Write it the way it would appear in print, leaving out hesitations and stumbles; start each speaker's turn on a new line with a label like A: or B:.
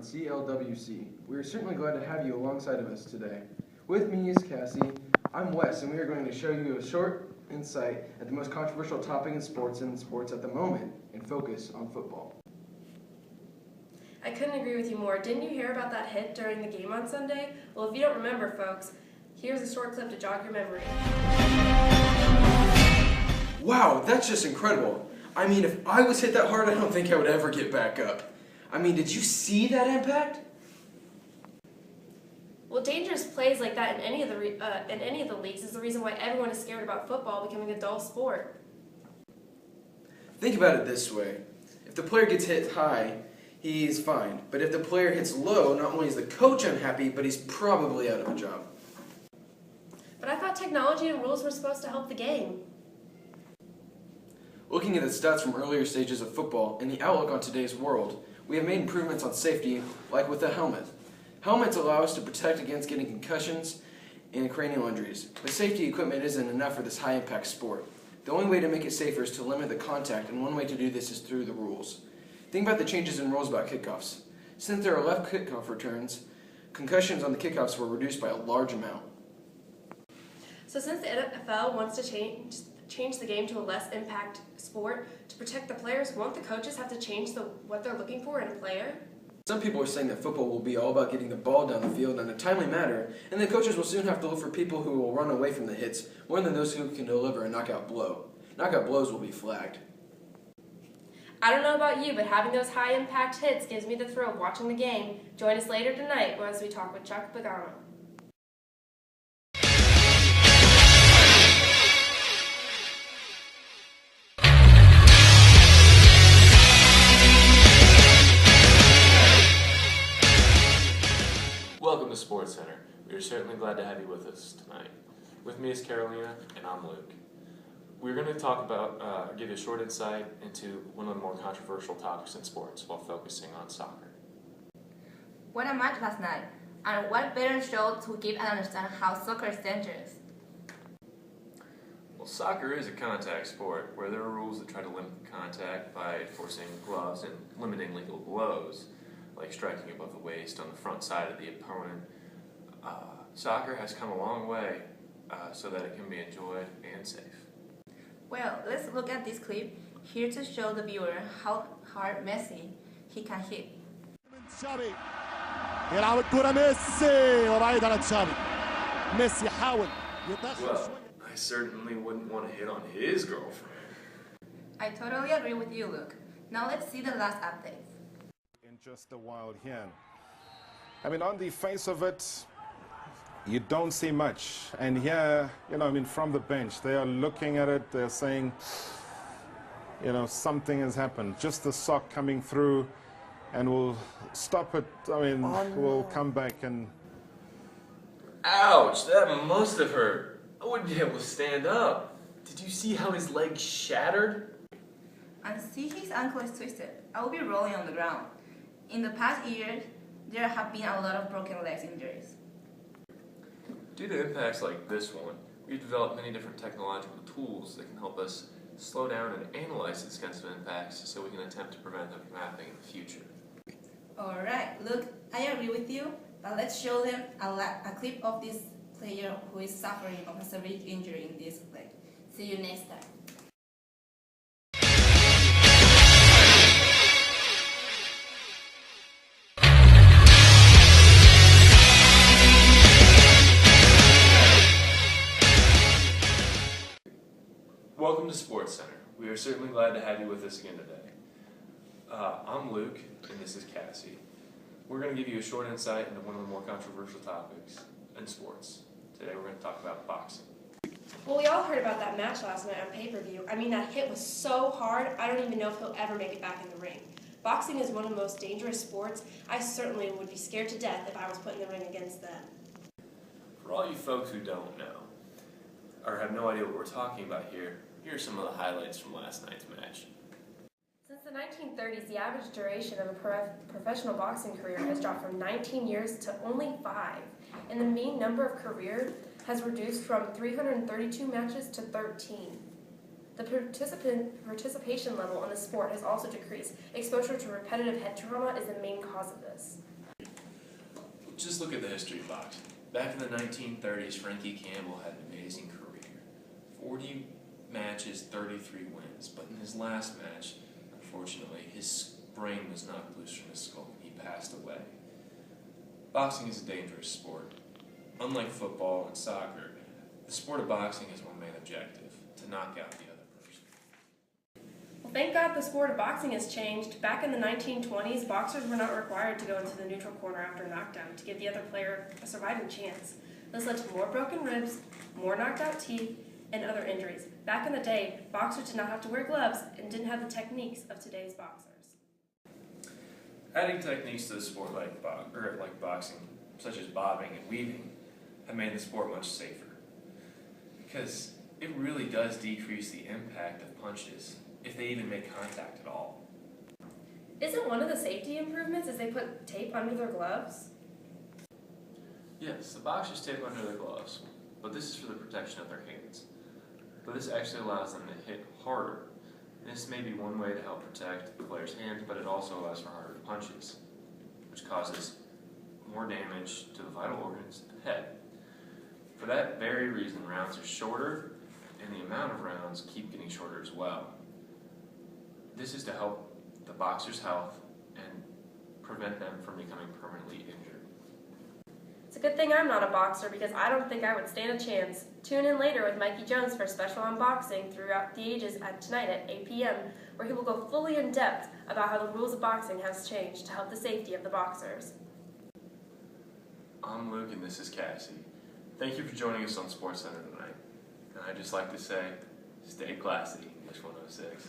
A: CLWC. We are certainly glad to have you alongside of us today. With me is Cassie. I'm Wes, and we are going to show you a short insight at the most controversial topic in sports at the moment, and focus on football.
B: I couldn't agree with you more. Didn't you hear about that hit during the game on Sunday? Well, if you don't remember, folks, here's a short clip to jog your memory.
A: Wow, that's just incredible. I mean, if I was hit that hard, I don't think I would ever get back up. I mean, did you see that impact?
B: Well, dangerous plays like that in any of the leagues is the reason why everyone is scared about football becoming a dull sport.
A: Think about it this way. If the player gets hit high, he's fine. But if the player hits low, not only is the coach unhappy, but he's probably out of a job.
B: But I thought technology and rules were supposed to help the game.
A: Looking at the stats from earlier stages of football and the outlook on today's world, we have made improvements on safety, like with the helmet. Helmets allow us to protect against getting concussions and cranial injuries, but safety equipment isn't enough for this high-impact sport. The only way to make it safer is to limit the contact, and one way to do this is through the rules. Think about the changes in rules about kickoffs. Since there are left kickoff returns, concussions on the kickoffs were reduced by a large amount.
B: So since the NFL wants to change the game to a less impact sport, to protect the players, won't the coaches have to change what they're looking for in a player?
A: Some people are saying that football will be all about getting the ball down the field in a timely manner, and the coaches will soon have to look for people who will run away from the hits more than those who can deliver a knockout blow. Knockout blows will be flagged.
B: I don't know about you, but having those high-impact hits gives me the thrill of watching the game. Join us later tonight as we talk with Chuck Pagano.
C: Welcome to Sports Center. We are certainly glad to have you with us tonight. With me is Carolina, and I'm Luke. We're going to talk about, give you a short insight into one of the more controversial topics in sports while focusing on soccer.
D: What a match last night, and what better show to give and understand how soccer is dangerous.
C: Well, soccer is a contact sport where there are rules that try to limit contact by forcing gloves and limiting lethal blows, like striking above the waist on the front side of the opponent. Soccer has come a long way so that it can be enjoyed and safe.
D: Well, let's look at this clip here to show the viewer how hard he can hit.
E: تشافي يلعب الكرة ميسي وبعيد على تشافي ميسي يحاول يتأخر
C: Well, I certainly wouldn't want to hit on his girlfriend.
D: I totally agree with you, Luke. Now let's see the last update.
E: In just a while here. I mean, on the face of it, you don't see much. And here, from the bench, they are looking at it, they're saying, something has happened. Just the sock coming through, and we'll stop it. We'll come back and...
C: Ouch, that must have hurt. I wouldn't be able to stand up. Did you see how his leg shattered?
D: And see his ankle is twisted. I will be rolling on the ground. In the past years, there have been a lot of broken legs injuries.
C: Due to impacts like this one, we've developed many different technological tools that can help us slow down and analyze these kinds of impacts so we can attempt to prevent them from happening in the future.
D: Alright, look, I agree with you, but let's show them a clip of this player who is suffering from a severe injury in this leg. See you next time.
C: Welcome to Sports Center. We are certainly glad to have you with us again today. I'm Luke, and this is Cassie. We're going to give you a short insight into one of the more controversial topics in sports. Today we're going to talk about boxing.
B: Well, we all heard about that match last night on pay-per-view. I mean, that hit was so hard, I don't even know if he'll ever make it back in the ring. Boxing is one of the most dangerous sports. I certainly would be scared to death if I was put in the ring against them.
C: For all you folks who don't know, or have no idea what we're talking about here, here are some of the highlights from last night's match.
B: Since the 1930s, the average duration of a professional boxing career has dropped from 19 years to only 5, and the mean number of careers has reduced from 332 matches to 13. The participation level in the sport has also decreased. Exposure to repetitive head trauma is the main cause of this.
C: just look at the history of boxing. Back in the 1930s, Frankie Campbell had an amazing career. 40 matches, 33 wins. But in his last match, unfortunately, his brain was knocked loose from his skull and he passed away. Boxing is a dangerous sport. Unlike football and soccer, the sport of boxing has one main objective: to knock out the other person.
B: Well, thank God the sport of boxing has changed. Back in the 1920s, boxers were not required to go into the neutral corner after a knockdown to give the other player a surviving chance. This led to more broken ribs, more knocked out teeth, and other injuries. Back in the day, boxers did not have to wear gloves and didn't have the techniques of today's boxers.
C: Adding techniques to the sport like boxing, such as bobbing and weaving, have made the sport much safer. Because it really does decrease the impact of punches, if they even make contact at all.
B: Isn't one of the safety improvements is they put tape under their gloves?
C: Yes, the boxers tape under their gloves, but this is for the protection of their hands. But this actually allows them to hit harder. This may be one way to help protect the player's hands, but it also allows for harder punches, which causes more damage to the vital organs and head. For that very reason, rounds are shorter, and the amount of rounds keep getting shorter as well. This is to help the boxer's health and prevent them from becoming permanently injured.
B: It's a good thing I'm not a boxer because I don't think I would stand a chance. Tune in later with Mikey Jones for a special on boxing throughout the ages tonight at 8 p.m. where he will go fully in depth about how the rules of boxing has changed to help the safety of the boxers.
C: I'm Luke and this is Cassie. Thank you for joining us on SportsCenter tonight. And I'd just like to say, stay classy, English 106.